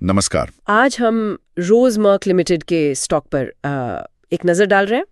नमस्कार। आज हम रोजमर्क लिमिटेड के स्टॉक पर एक नजर डाल रहे हैं।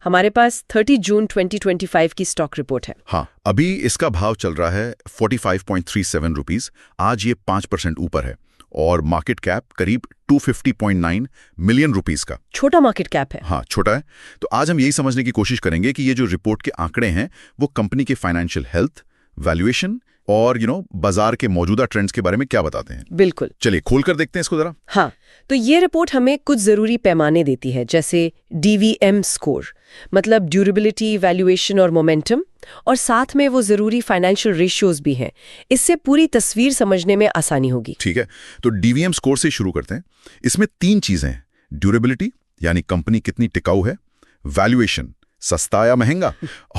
हमारे पास 30 जून 2025 की स्टॉक रिपोर्ट है। हाँ, अभी इसका भाव चल रहा है 45.37 रुपीस। आज ये 5% ऊपर है और मार्केट कैप करीब 250.9 मिलियन रुपीस का। छोटा मार्केट कैप है। हाँ, छोटा है। तो आज हम यही समझने की कोशिश करेंगे कि ये जो रिपोर्ट के आंकड़े हैं वो कंपनी के फाइनेंशियल हेल्थ, वैल्यूएशन और बाजार के मौजूदा ट्रेंड्स के बारे में क्या बताते हैं। बिल्कुल, चलिए खोलकर देखते हैं इसको जरा। हाँ, तो ये रिपोर्ट हमें कुछ जरूरी पैमाने देती है, जैसे DVM स्कोर, मतलब ड्यूरेबिलिटी, वैल्यूएशन और मोमेंटम, और साथ में वो जरूरी फाइनेंशियल रेशियोज भी हैं। इससे पूरी तस्वीर समझने में आसानी होगी। ठीक है, तो DVM स्कोर से शुरू करते हैं। इसमें 3 चीजें हैं: ड्यूरेबिलिटी यानी कंपनी कितनी टिकाऊ है, वैल्यूएशन सस्ता या महंगा,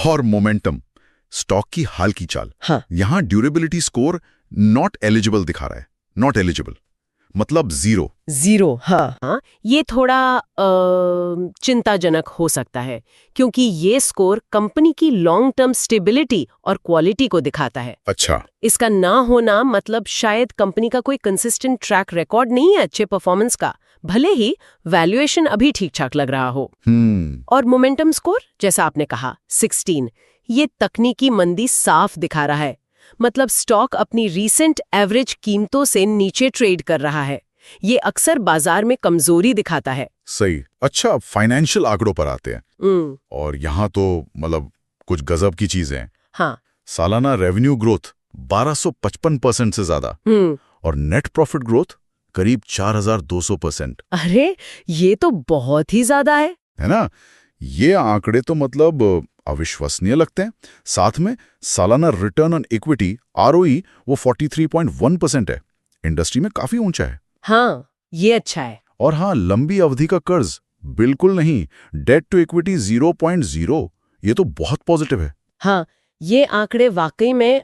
और मोमेंटम स्टॉक की हाल की चाल। हाँ। यहां ड्यूरेबिलिटी स्कोर नॉट एलिजिबल दिखा रहा है। नॉट एलिजिबल मतलब जीरो। हाँ, ये थोड़ा चिंताजनक हो सकता है, क्योंकि ये स्कोर कंपनी की लॉन्ग टर्म स्टेबिलिटी और क्वालिटी को दिखाता है। अच्छा। इसका ना होना मतलब शायद कंपनी का कोई कंसिस्टेंट ट्रैक रिकॉर्ड नहीं है अच्छे परफॉर्मेंस का, भले ही वैल्यूएशन अभी ठीक ठाक लग रहा हो। और मोमेंटम स्कोर, जैसा आपने कहा, 16, ये तकनीकी मंदी साफ दिखा रहा है। मतलब स्टॉक अपनी रीसेंट एवरेज कीमतों से नीचे ट्रेड कर रहा है। ये अक्सर बाजार में कमजोरी दिखाता है। सही। अच्छा, फाइनेंशियल आंकड़ों पर आते हैं। और यहाँ तो मतलब कुछ गजब की चीजें हैं। हाँ। सालाना रेवेन्यू ग्रोथ 1255% से ज्यादा, और नेट प्रॉफिट ग्रोथ करीब 4200%। अरे, ये तो बहुत ही ज्यादा है ना? ये आंकड़े तो मतलब अविश्वसनीय लगते हैं। साथ में सालाना रिटर्न ऑन इक्विटी ROE वो 43.1% है। इंडस्ट्री में काफी ऊंचा है। हाँ, ये अच्छा है। और हाँ, लंबी अवधि का कर्ज बिल्कुल नहीं, डेट टू इक्विटी 0.0, ये तो बहुत पॉजिटिव है। हाँ, ये आंकड़े वाकई में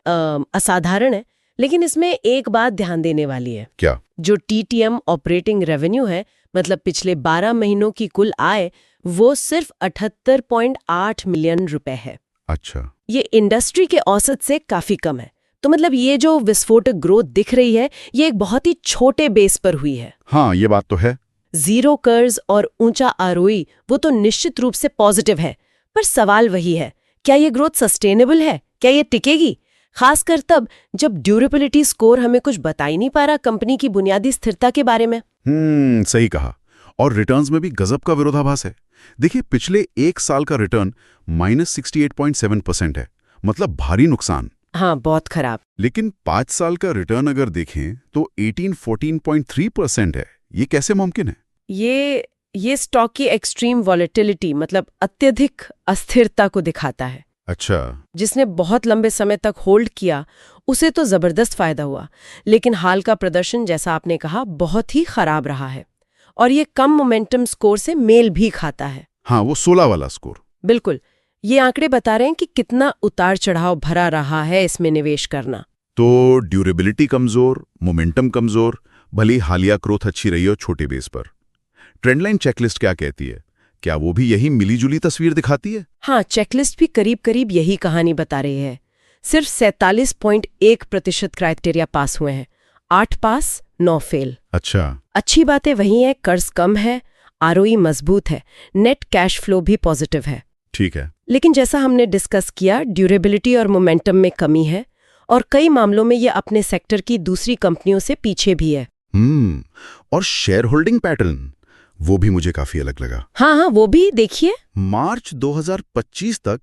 असाधारण है, लेकिन इसमें एक बात ध्यान देने वाली है। क्या? जो TTM ऑपरेटिंग रेवेन्यू है, मतलब पिछले 12 महीनों की कुल आय, वो सिर्फ 78.8 मिलियन रुपए है। अच्छा। ये इंडस्ट्री के औसत से काफी कम है। तो मतलब ये जो विस्फोटक ग्रोथ दिख रही है, ये एक बहुत ही छोटे बेस पर हुई है। हाँ, ये बात तो है। जीरो कर्ज और ऊंचा ROE वो तो निश्चित रूप से पॉजिटिव है, पर सवाल वही है, क्या ये ग्रोथ सस्टेनेबल है? क्या ये टिकेगी? खासकर तब जब ड्यूरेबिलिटी स्कोर हमें कुछ बता ही नहीं पा रहा कंपनी की बुनियादी स्थिरता के बारे में। सही कहा। और रिटर्न्स में भी गजब का विरोधाभास है। देखिए, पिछले 1 साल का रिटर्न -68.7% है, मतलब भारी नुकसान। हाँ, बहुत खराब। लेकिन 5 साल का रिटर्न अगर देखें तो 14.3% है। ये कैसे मुमकिन है? ये स्टॉक की एक्सट्रीम वॉलेटिलिटी, मतलब अत्यधिक अस्थिरता को दिखाता है। अच्छा। जिसने बहुत लंबे समय तक होल्ड किया, उसे तो जबरदस्त फायदा हुआ, लेकिन हाल का प्रदर्शन, जैसा आपने कहा, बहुत ही खराब रहा है। और ये कम मोमेंटम स्कोर से मेल भी खाता है। हाँ, वो 16 वाला स्कोर। बिल्कुल। ये आंकड़े बता रहे हैं कि कितना उतार चढ़ाव भरा रहा है इसमें निवेश करना। तो ड्यूरेबिलिटी कमजोर, मोमेंटम कमजोर, भली हालिया ग्रोथ अच्छी रही हो छोटे बेस पर। ट्रेंडलाइन चेकलिस्ट क्या कहती है? क्या वो भी यही मिलीजुली तस्वीर दिखाती है? हाँ, चेकलिस्ट भी करीब करीब यही कहानी बता रही है। सिर्फ 47.1% क्राइटेरिया पास हुए हैं। 8 पास, 9 फेल। अच्छा। अच्छी बातें वही है, कर्ज कम है, ROE मजबूत है, नेट कैश फ्लो भी पॉजिटिव है। ठीक है। लेकिन जैसा हमने डिस्कस किया, ड्यूरेबिलिटी और मोमेंटम में कमी है, और कई मामलों में ये अपने सेक्टर की दूसरी कंपनियों से पीछे भी है। और शेयर होल्डिंग पैटर्न, वो भी मुझे काफी अलग लगा। हाँ, वो भी देखिए। मार्च 2025 तक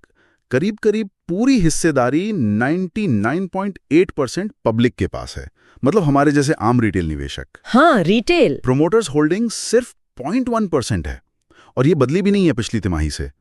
करीब करीब पूरी हिस्सेदारी 99.8% पब्लिक के पास है, मतलब हमारे जैसे आम रिटेल निवेशक। हाँ, रिटेल। प्रोमोटर्स होल्डिंग सिर्फ 0.1% है, और ये बदली भी नहीं है पिछली तिमाही से।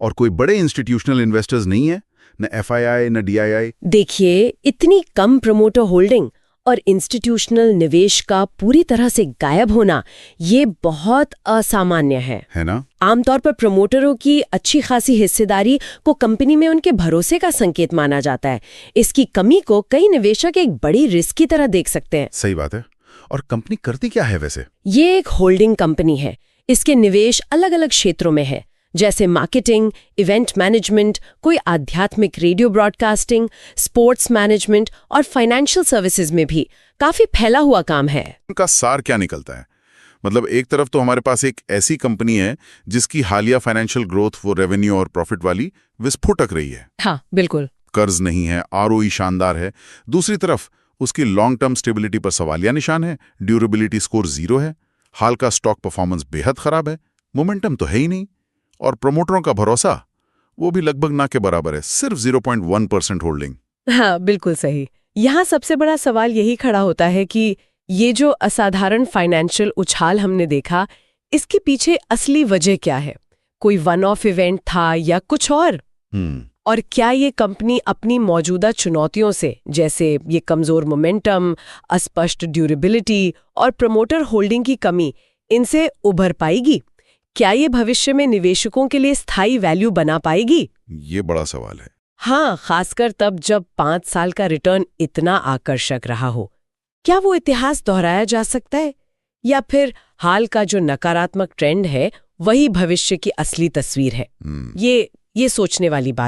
और कोई बड़े इंस्टीट्यूशनल इन्वेस्टर्स नहीं है, न FII न DII। देखिए, इतनी कम प्रमोटर होल्डिंग और इंस्टीट्यूशनल निवेश का पूरी तरह से गायब होना, ये बहुत असामान्य है ना? आमतौर पर प्रमोटरों की अच्छी खासी हिस्सेदारी को कंपनी में उनके भरोसे का संकेत माना जाता है। इसकी कमी को कई निवेशक एक बड़ी रिस्क की तरह देख सकते हैं। सही बात है। और कंपनी करती क्या है वैसे? ये एक होल्डिंग कंपनी है। इसके निवेश अलग अलग क्षेत्रों में है, जैसे मार्केटिंग, इवेंट मैनेजमेंट, कोई आध्यात्मिक रेडियो ब्रॉडकास्टिंग, स्पोर्ट्स मैनेजमेंट और फाइनेंशियल सर्विसेज में भी काफी फैला हुआ काम है। उनका सार क्या निकलता है? मतलब एक तरफ तो हमारे पास एक ऐसी कंपनी है जिसकी हालिया फाइनेंशियल ग्रोथ वो रेवेन्यू और प्रॉफिट वाली विस्फोटक रही है। हाँ, बिल्कुल। कर्ज नहीं है, आरओई शानदार है। दूसरी तरफ उसकी लॉन्ग टर्म स्टेबिलिटी पर सवालिया निशान है, ड्यूरेबिलिटी स्कोर 0 है, हाल का स्टॉक परफॉर्मेंस बेहद खराब है, मोमेंटम तो है ही नहीं, और प्रमोटरों का भरोसा वो भी लगभग ना के बराबर है, सिर्फ 0.1% होल्डिंग। हाँ, बिल्कुल सही। यहाँ सबसे बड़ा सवाल यही खड़ा होता है कि ये जो असाधारण फाइनेंशियल उछाल हमने देखा, इसके पीछे असली वजह क्या है? कोई वन ऑफ इवेंट था या कुछ और? और क्या ये कंपनी अपनी मौजूदा चुनौतियों से, जैसे ये कमजोर मोमेंटम, अस्पष्ट ड्यूरेबिलिटी और प्रमोटर होल्डिंग की कमी, इनसे उभर पाएगी? क्या ये भविष्य में निवेशकों के लिए स्थायी वैल्यू बना पाएगी? ये बड़ा सवाल है। हाँ, खासकर तब जब 5 साल का रिटर्न इतना आकर्षक रहा हो। क्या वो इतिहास दोहराया जा सकता है, या फिर हाल का जो नकारात्मक ट्रेंड है वही भविष्य की असली तस्वीर है? ये सोचने वाली बात